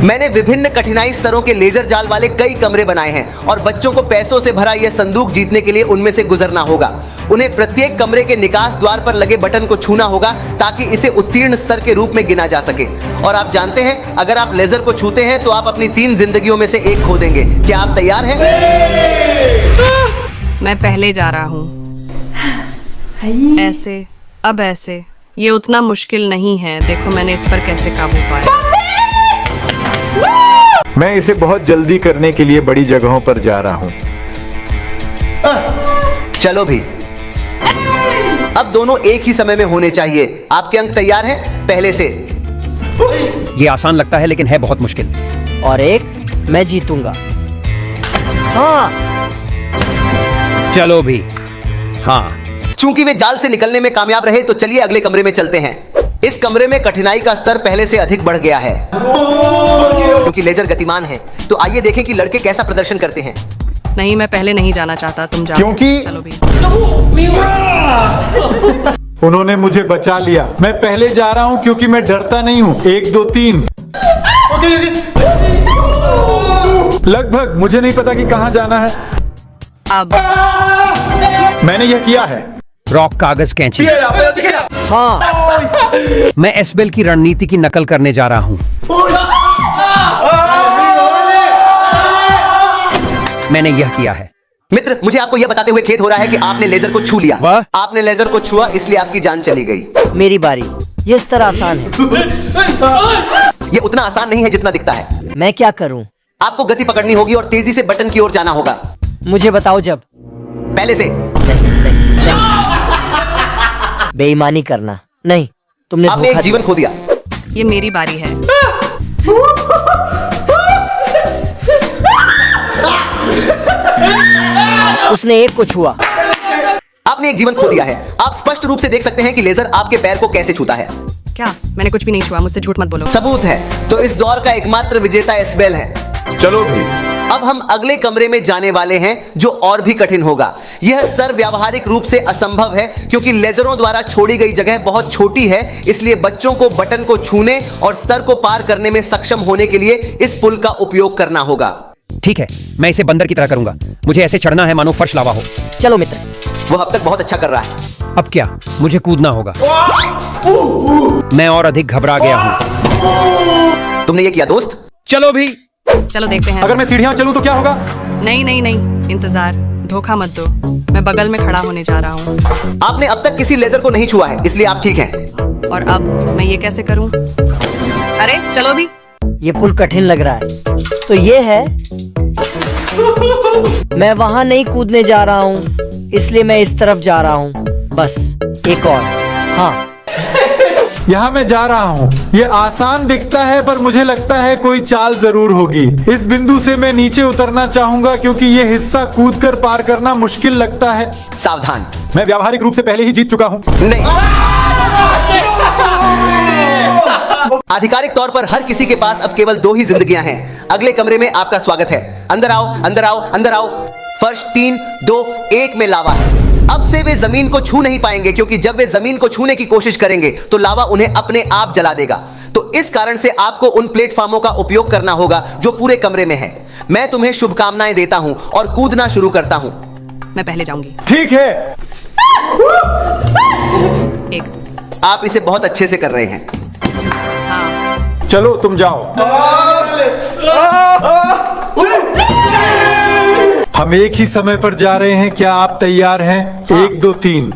मैंने विभिन्न कठिनाई स्तरों के लेजर जाल वाले कई कमरे बनाए हैं और बच्चों को पैसों से भरा यह संदूक जीतने के लिए उनमें से गुजरना होगा। उन्हें प्रत्येक कमरे के निकास द्वार पर लगे बटन को छूना होगा ताकि इसे उत्तीर्ण स्तर के रूप में गिना जा सके। और आप जानते हैं, अगर आप लेजर को छूते हैं तो आप अपनी 3 जिंदगियों में से एक खो देंगे। क्या आप तैयार हैं? मैं पहले जा रहा हूँ। ऐसे, अब ऐसे। ये उतना मुश्किल नहीं है। देखो मैंने इस पर कैसे काबू पाया। मैं इसे बहुत जल्दी करने के लिए बड़ी जगहों पर जा रहा हूँ। चलो भी, अब दोनों एक ही समय में होने चाहिए। आपके अंक तैयार हैं? पहले से। ये आसान लगता है लेकिन है बहुत मुश्किल। और एक मैं जीतूंगा। हाँ, चलो भी। हाँ, चूंकि वे जाल से निकलने में कामयाब रहे तो चलिए अगले कमरे में चलते हैं। इस कमरे में कठिनाई का स्तर पहले से अधिक बढ़ गया है क्योंकि लेजर गतिमान है। तो आइए देखें कि लड़के कैसा प्रदर्शन करते हैं। नहीं, मैं पहले नहीं जाना चाहता, तुम जाओ। क्योंकि चलो भी। उन्होंने मुझे बचा लिया। मैं पहले जा रहा हूँ क्योंकि मैं डरता नहीं हूँ। 1 2 3। लगभग। मुझे नहीं पता कि कहाँ जाना है। अब मैंने यह किया है। रॉक, कागज, कैंची। हाँ, मैं एसबेल की रणनीति की नकल करने जा रहा हूँ। मैंने यह किया है। मित्र, मुझे आपको यह बताते हुए खेद हो रहा है कि आपने लेजर को छू लिया। वाह। आपने लेजर को छुआ इसलिए आपकी जान चली गई। मेरी बारी। ये स्तर आसान है। ये उतना आसान नहीं है जितना दिखता है। मैं क्या करूं? आपको गति पकड़नी होगी और तेजी से बटन की ओर जाना होगा। मुझे बताओ जब। पहले से। नहीं। बेईमानी करना नहीं। तुमने आपने एक धोखा जीवन दिया। खो दिया। ये मेरी बारी है। उसने एक को छुआ। आपने एक जीवन खो दिया है। आप स्पष्ट रूप से देख सकते हैं कि लेजर आपके पैर को कैसे छूता है। क्या? मैंने कुछ भी नहीं छुआ, मुझसे झूठ मत बोलो। सबूत है। तो इस दौर का एकमात्र विजेता एसबेल है। चलो भी। अब हम अगले कमरे में जाने वाले हैं जो और भी कठिन होगा। यह स्तर व्यावहारिक रूप से असंभव है क्योंकि लेजरों द्वारा छोड़ी गई जगह बहुत छोटी है। इसलिए बच्चों को बटन को छूने और स्तर को पार करने में सक्षम होने के लिए इस पुल का उपयोग करना होगा। ठीक है, मैं इसे बंदर की तरह करूंगा। मुझे ऐसे चढ़ना है मानो फर्श लावा हो। चलो मित्र। वो अब तक बहुत अच्छा कर रहा है। अब क्या? मुझे कूदना होगा। मैं और अधिक घबरा गया हूँ। तुमने ये किया दोस्त। चलो भी। चलो देखते हैं। अगर मैं सीढ़ियां चलूं तो क्या होगा? नहीं नहीं नहीं, इंतजार। धोखा मत दो। मैं बगल में खड़ा होने जा रहा हूँ। आपने अब तक किसी लेजर को नहीं छुआ है, इसलिए आप ठीक हैं। और अब मैं ये कैसे करूँ? अरे चलो भी। ये पुल कठिन लग रहा है। तो ये है। मैं वहां नहीं कूदने जा रहा हूँ, इसलिए मैं इस तरफ जा रहा हूँ। बस एक और। हाँ, यहाँ मैं जा रहा हूँ। ये आसान दिखता है पर मुझे लगता है कोई चाल जरूर होगी। इस बिंदु से मैं नीचे उतरना चाहूंगा क्योंकि ये हिस्सा कूदकर पार करना मुश्किल लगता है। सावधान। मैं व्यावहारिक रूप से पहले ही जीत चुका हूँ। नहीं। आधिकारिक तौर पर हर किसी के पास अब केवल 2 ही जिंदगियां हैं। अगले कमरे में आपका स्वागत है। अंदर आओ, अंदर आओ, अंदर आओ। फर्श 3 2 1 में लावा है। अब से वे जमीन को छू नहीं पाएंगे क्योंकि जब वे जमीन को छूने की कोशिश करेंगे तो लावा उन्हें अपने आप जला देगा। तो इस कारण से आपको उन प्लेटफॉर्मों का उपयोग करना होगा जो पूरे कमरे में है। मैं तुम्हें शुभकामनाएं देता हूं और कूदना शुरू करता हूं। मैं पहले जाऊंगी। ठीक है। एक। आप इसे बहुत अच्छे से कर रहे हैं। हाँ। चलो तुम जाओ। हम एक ही समय पर जा रहे हैं। क्या आप तैयार हैं? 1 2 3।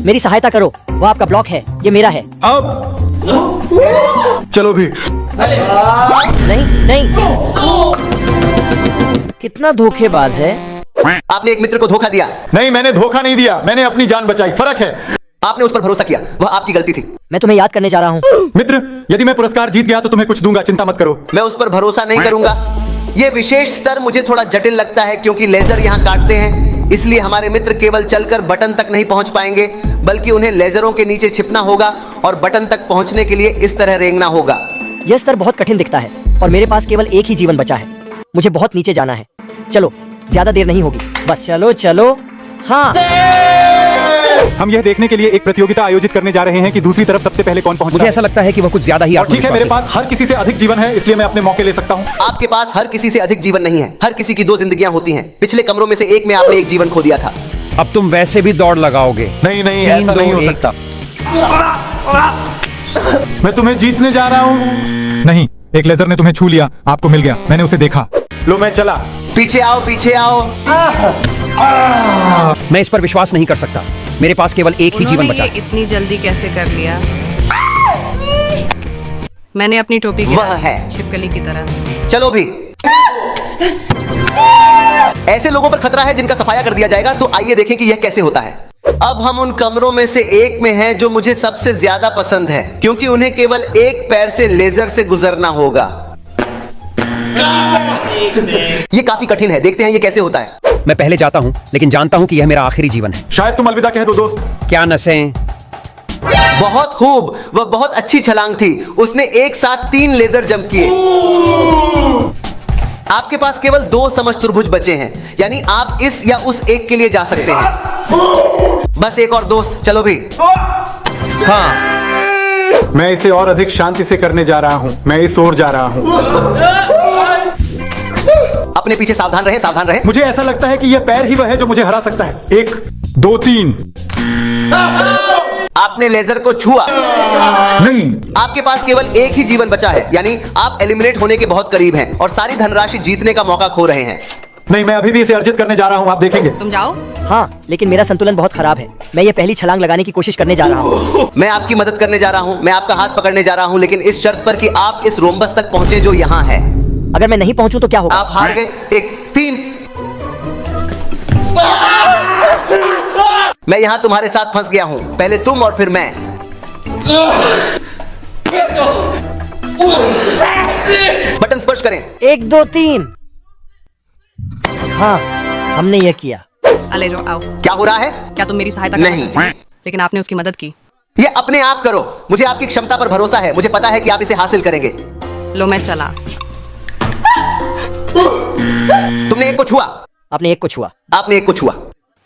मेरी सहायता करो। वो आपका ब्लॉक है, ये मेरा है। अब चलो भी। नहीं नहीं। कितना धोखेबाज है। आपने एक मित्र को धोखा दिया। नहीं, मैंने धोखा नहीं दिया। मैंने अपनी जान बचाई। फर्क है। आपने उस पर भरोसा किया, वह आपकी गलती थी। मैं तुम्हें याद करने जा रहा हूँ। मित्र, यदि मैं पुरस्कार जीत गया तो तुम्हें कुछ दूंगा। चिंता मत करो। मैं उस पर भरोसा नहीं करूंगा। यह विशेष स्तर मुझे थोड़ा जटिल लगता है क्योंकि लेजर यहाँ काटते हैं। इसलिए हमारे मित्र केवल चलकर बटन तक नहीं पहुंच पाएंगे, बल्कि उन्हें लेजरों के नीचे छिपना होगा और बटन तक पहुंचने के लिए इस तरह रेंगना होगा। यह स्तर बहुत कठिन दिखता है और मेरे पास केवल एक ही जीवन बचा है। मुझे बहुत नीचे जाना है। चलो, ज्यादा देर नहीं होगी। बस चलो चलो। हाँ, हम यह देखने के लिए एक प्रतियोगिता आयोजित करने जा रहे हैं कि दूसरी तरफ सबसे पहले कौन पहुंचता मुझे है। ऐसा लगता है कि वह कुछ ज्यादा ही और ठीक है, मेरे आत्मविश्वासी पास हर किसी से अधिक जीवन है, इसलिए मैं अपने मौके ले सकता हूँ। आपके पास हर किसी से अधिक जीवन नहीं है। हर किसी की 2 जिंदगियां होती हैं। पिछले कमरों में से एक में आपने एक जीवन खो दिया था। अब तुम वैसे भी दौड़ लगाओगे। नहीं नहीं, 3, ऐसा 2, नहीं हो 1। सकता। मैं तुम्हें जीतने जा रहा हूँ। नहीं, एक लेजर ने तुम्हें छू लिया, आपको मिल गया, मैंने उसे देखा। लो मैं चला। पीछे आओ, पीछे आओ। मैं इस पर विश्वास नहीं कर सकता। मेरे पास केवल एक ही जीवन उन्होंने बचा ये है। इतनी जल्दी कैसे कर लिया? मैंने अपनी टोपी वह है। छिपकली की तरह। चलो भी। ऐसे लोगों पर खतरा है जिनका सफाया कर दिया जाएगा, तो आइए देखें कि यह कैसे होता है। अब हम उन कमरों में से एक में हैं जो मुझे सबसे ज्यादा पसंद है, क्योंकि उन्हें केवल एक पैर से लेजर से गुजरना होगा। ये काफी कठिन है, देखते हैं ये कैसे होता है। मैं पहले जाता हूँ, लेकिन जानता हूँ कि यह मेरा आखिरी जीवन है। शायद तुम अलविदा कह दो दोस्त। क्या नसें। बहुत खूब, वह बहुत अच्छी छलांग थी। उसने एक साथ 3 लेजर जंप किए। आपके पास केवल 2 समचतुर्भुज बचे हैं, यानी आप इस या उस एक के लिए जा सकते हैं। बस एक और दोस्त, चलो भी। हाँ, मैं इसे और अधिक शांति से करने जा रहा हूँ। मैं इस ओर जा रहा हूँ। अपने पीछे सावधान रहे, सावधान रहे। मुझे ऐसा लगता है कि यह पैर ही वह है जो मुझे हरा सकता है। 1 2 3। आपने लेजर को छुआ। नहीं, आपके पास केवल एक ही जीवन बचा है, यानी आप एलिमिनेट होने के बहुत करीब हैं और सारी धनराशि जीतने का मौका खो रहे हैं। नहीं, मैं अभी भी इसे अर्जित करने जा रहा हूँ, आप देखेंगे। तुम जाओ। हाँ, लेकिन मेरा संतुलन बहुत खराब है। मैं ये पहली छलांग लगाने की कोशिश करने जा रहा हूँ। मैं आपकी मदद करने जा रहा हूँ, मैं आपका हाथ पकड़ने जा रहा हूँ, लेकिन इस शर्त पर कि आप इस रोम्बस तक पहुंचे जो यहाँ है। अगर मैं नहीं पहुंचूं तो क्या होगा? आप हार गए। 1 3। मैं यहाँ तुम्हारे साथ फंस गया हूँ, पहले तुम और फिर मैं। बटन स्पर्श करें। 1 2 3। हाँ, हमने ये किया। अलेजो आओ। क्या हो रहा है? क्या तुम मेरी सहायता नहीं। कर सकते हो? लेकिन आपने उसकी मदद की। ये अपने आप करो। मुझे आपकी क्षमता पर भरोसा है। मुझे पता है कि आप इसे हासिल करेंगे। लो मैं चला। तुमने एक को छुआ। आपने एक को छुआ। आपने एक को छुआ।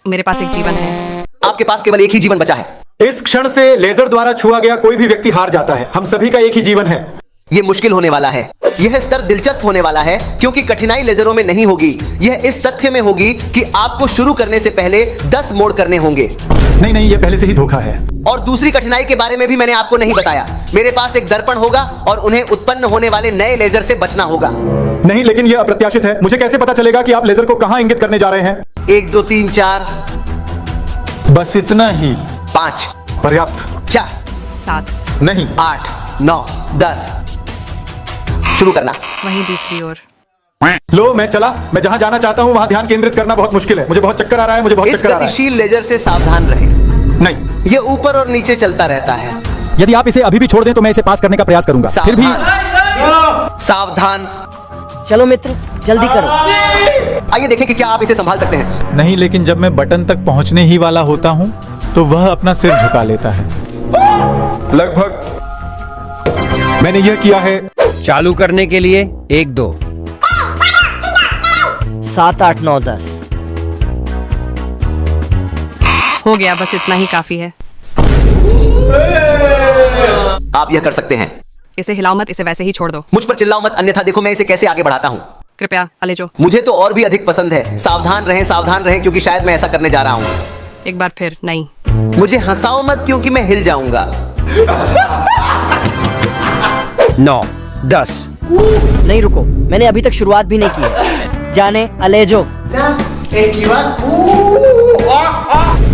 मेरे पास एक जीवन है। आपके पास केवल एक ही जीवन बचा है। इस क्षण से लेजर द्वारा छुआ गया कोई भी व्यक्ति हार जाता है। हम सभी का एक ही जीवन है। यह मुश्किल होने वाला है। यह स्तर दिलचस्प होने वाला है, क्योंकि कठिनाई लेजरों में नहीं होगी। यह इस तथ्य में होगी कि आपको शुरू करने से पहले 10 मोड़ करने होंगे। नहीं नहीं, ये पहले से ही धोखा है। और दूसरी कठिनाई के बारे में भी मैंने आपको नहीं बताया। मेरे पास एक दर्पण होगा और उन्हें उत्पन्न होने वाले नए लेजर से बचना होगा। नहीं, लेकिन यह अप्रत्याशित है। मुझे कैसे पता चलेगा कि आप लेजर को कहां इंगित करने जा रहे हैं? 1 2 3 4। बस इतना ही 5 पर्याप्त। 4 7 नहीं, 8 9 10। शुरू करना। वहीं दूसरी ओर। लो मैं चला। मैं जहां जाना चाहता हूं वहां ध्यान केंद्रित करना बहुत मुश्किल है। मुझे बहुत चक्कर आ रहा है। मुझे बहुत इस चक्कर आ रहा है। गतिशील लेजर से सावधान रहें। नहीं, यह ऊपर और नीचे चलता रहता है। यदि आप इसे अभी भी छोड़ दें तो मैं इसे पास करने का प्रयास करूंगा। फिर भी सावधान, सावधान। चलो मित्र, जल्दी करो। आइए देखें कि क्या आप इसे संभाल सकते हैं। नहीं, लेकिन जब मैं बटन तक पहुंचने ही वाला होता हूं तो वह अपना सिर झुका लेता है। लगभग मैंने यह किया है। चालू करने के लिए 1 2। 7 8 9 10। हो गया, बस इतना ही काफी है। आप यह कर सकते हैं। इसे हिलाओ मत, इसे वैसे ही छोड़ दो। मुझ पर चिल्लाओ मत, अन्यथा देखो मैं इसे कैसे आगे बढ़ाता हूँ। कृपया अलेजो। मुझे तो और भी अधिक पसंद है। सावधान रहें, क्योंकि शायद मैं ऐसा करने जा रहा हूँ। एक बार फिर नहीं। मुझे हंसाओ मत, क्योंकि मैं हिल जाऊंगा। 9 10। नहीं रुको, मैंने अभी तक शुरुआत भी नहीं की है। जाने अलेजो।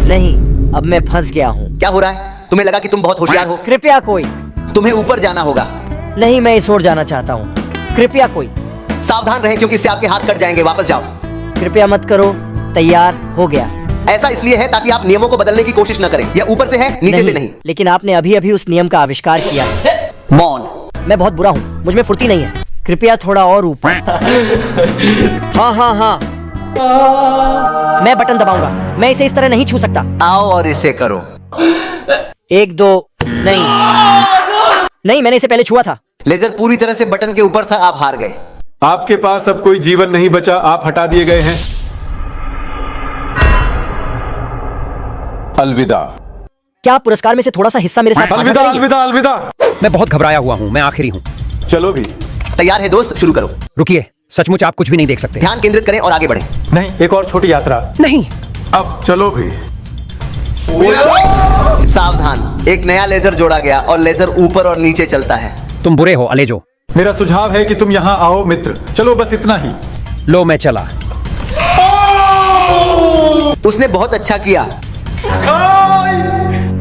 नहीं, अब मैं फंस गया हूँ। क्या हो रहा है? तुम्हें लगा कि तुम बहुत होशियार हो? कृपया कोई। तुम्हें ऊपर जाना होगा। नहीं, मैं इस ओर जाना चाहता हूँ। कृपया कोई। सावधान रहें, क्योंकि इससे आपके हाथ कट जाएंगे। वापस जाओ। कृपया मत करो। तैयार हो गया। ऐसा इसलिए है ताकि आप नियमों को बदलने की कोशिश न करें। यह ऊपर से है, नीचे से नहीं। लेकिन आपने अभी अभी उस नियम का आविष्कार किया है। मौन। मैं बहुत बुरा हूँ, मुझ में फुर्ती नहीं है। कृपया थोड़ा और ऊपर। हाँ हाँ हाँ, मैं बटन दबाऊंगा। मैं इसे इस तरह नहीं छू सकता। आओ और इसे करो। 1 2। नहीं नहीं, मैंने इसे पहले छुआ था। लेजर पूरी तरह से बटन के ऊपर था। आप हार गए। आपके पास अब कोई जीवन नहीं बचा। आप हटा दिए गए हैं। अलविदा। क्या आप पुरस्कार में से थोड़ा सा हिस्सा मेरे साथ साझा अलविदा करेंगे? अलविदा अलविदा। मैं बहुत घबराया हुआ हूँ, मैं आखिरी हूँ। चलो भी। तैयार है दोस्त, शुरू करो। रुकिए, सचमुच आप कुछ भी नहीं देख सकते। ध्यान केंद्रित करें और आगे बढ़ें। नहीं, एक और छोटी यात्रा। नहीं, अब चलो भी। सावधान, एक नया लेजर जोड़ा गया और लेजर ऊपर और नीचे चलता है। तुम बुरे हो अलेजो। मेरा सुझाव है कि तुम यहाँ आओ मित्र। चलो बस इतना ही। लो मैं चला। उसने बहुत अच्छा किया।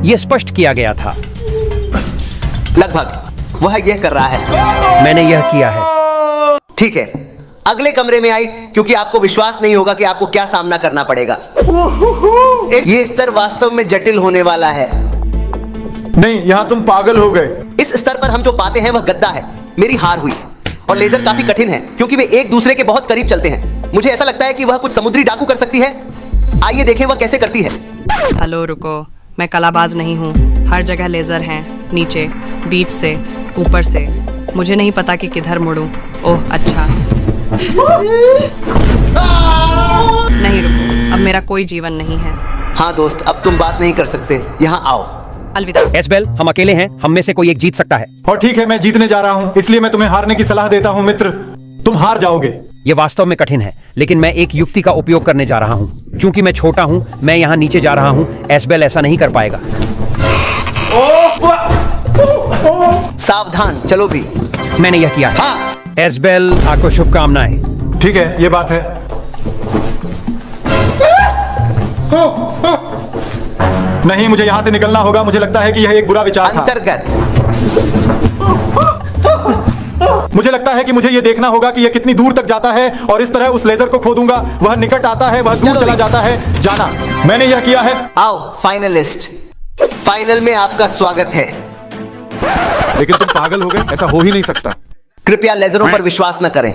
यह स्पष्ट किया गया था। लगभग वह यह कर रहा है। मैंने यह किया है। ठीक है, अगले कमरे में आई क्योंकि आपको विश्वास नहीं होगा कि आपको क्या सामना करना पड़ेगा। ये स्तर वास्तव में जटिल होने वाला है। नहीं, यहाँ तुम पागल हो गए। इस स्तर पर हम जो पाते हैं वह गद्दा है। मेरी हार हुई और लेजर काफी कठिन है क्योंकि वे एक दूसरे के बहुत करीब चलते हैं। मुझे ऐसा लगता है कि वह कुछ समुद्री डाकू कर सकती है। आइए देखें वह कैसे करती है। हेलो, रुको, मैं कलाबाज नहीं हूँ। हर जगह लेजर हैं, नीचे, बीच से, ऊपर से। मुझे नहीं पता कि किधर मुड़ूं। ओह अच्छा। नहीं, रुको, अब मेरा कोई जीवन नहीं है। हाँ दोस्त, अब तुम बात नहीं कर सकते। यहाँ आओ। अलविदा। एसबेल, हम अकेले हैं, हम में से कोई एक जीत सकता है। और ठीक है, मैं जीतने जा रहा हूँ, इसलिए मैं तुम्हें हारने की सलाह देता हूँ मित्र। तुम हार जाओगे। यह वास्तव में कठिन है, लेकिन मैं एक युक्ति का उपयोग करने जा रहा हूँ। चूंकि मैं छोटा हूँ, मैं यहाँ नीचे जा रहा हूँ। एसबेल ऐसा नहीं कर पाएगा। सावधान, चलो भी। मैंने यह किया है। हाँ, एसबेल, आपको शुभकामनाएं। ठीक है, ये बात है। नहीं, मुझे यहाँ से निकलना होगा। मुझे लगता है कि यह एक बुरा विचार था। अंतर्गत। मुझे लगता है कि मुझे यह देखना होगा कि यह कितनी दूर तक जाता है और इस तरह उस लेजर को खोदूंगा। वह निकट आता है, वह दूर चलो चला भी। जाता है। जाना, मैंने यह किया है। आओ फाइनलिस्ट, फाइनल में आपका स्वागत है। लेकिन तुम पागल हो गए, ऐसा हो ही नहीं सकता। कृपया लेजरों पर विश्वास न करें।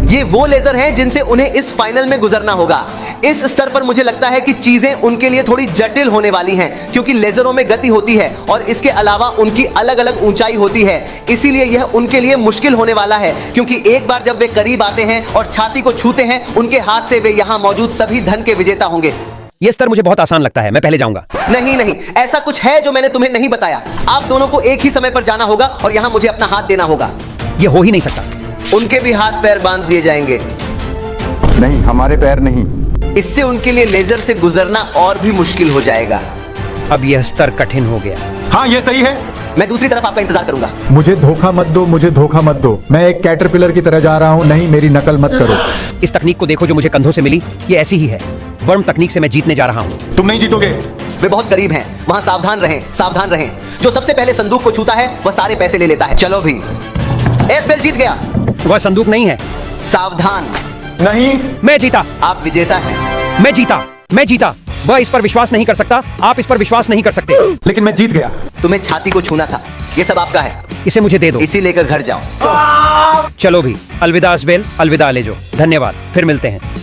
ये वो लेजर हैं जिनसे उन्हें इस फाइनल में गुजरना होगा। इस स्तर पर मुझे लगता है कि चीजें उनके लिए थोड़ी जटिल होने वाली हैं क्योंकि लेजरों में गति होती है और इसके अलावा उनकी अलग अलग ऊंचाई होती है। इसीलिए यह उनके लिए मुश्किल होने वाला है क्योंकि एक बार जब वे करीब आते हैं और छाती को छूते हैं, उनके हाथ से वे यहाँ मौजूद सभी धन के विजेता होंगे। यह स्तर मुझे बहुत आसान लगता है, मैं पहले जाऊंगा। नहीं नहीं, ऐसा कुछ है जो मैंने तुम्हें नहीं बताया। आप दोनों को एक ही समय पर जाना होगा और यहाँ मुझे अपना हाथ देना होगा। यह हो ही नहीं सकता। उनके भी हाथ पैर बांध दिए जाएंगे। नहीं, हमारे पैर नहीं। इससे उनके लिए लेजर से गुजरना और भी मुश्किल हो जाएगा। अब यह स्तर कठिन हो गया। हाँ, यह सही है। मैं दूसरी तरफ आपका इंतजार करूंगा। मुझे धोखा मत दो, मुझे धोखा मत दो। मैं एक कैटरपिलर की तरह जा रहा हूँ। नहीं, मेरी नकल मत करो। इस तकनीक को देखो जो मुझे कंधों से मिली, ये ऐसी ही है। वर्म तकनीक से मैं जीतने जा रहा हूँ। तुम नहीं जीतोगे। वे बहुत करीब हैं। वहां सावधान रहें, सावधान रहें। जो सबसे पहले संदूक को छूता है वह सारे पैसे ले लेता है। चलो भी। एसबेल जीत गया। वह संदूक नहीं है। सावधान। नहीं, मैं जीता। आप विजेता हैं। मैं जीता। मैं जीता। वह इस पर विश्वास नहीं कर सकता। आप इस पर विश्वास नहीं कर सकते। लेकिन मैं जीत गया। तुम्हें छाती को छूना था। ये सब आपका है। इसे मुझे दे दो। इसी लेकर घर जाओ। चलो भी। अलविदा एसबेल, अलविदा अलेजो। धन्यवाद, फिर मिलते हैं।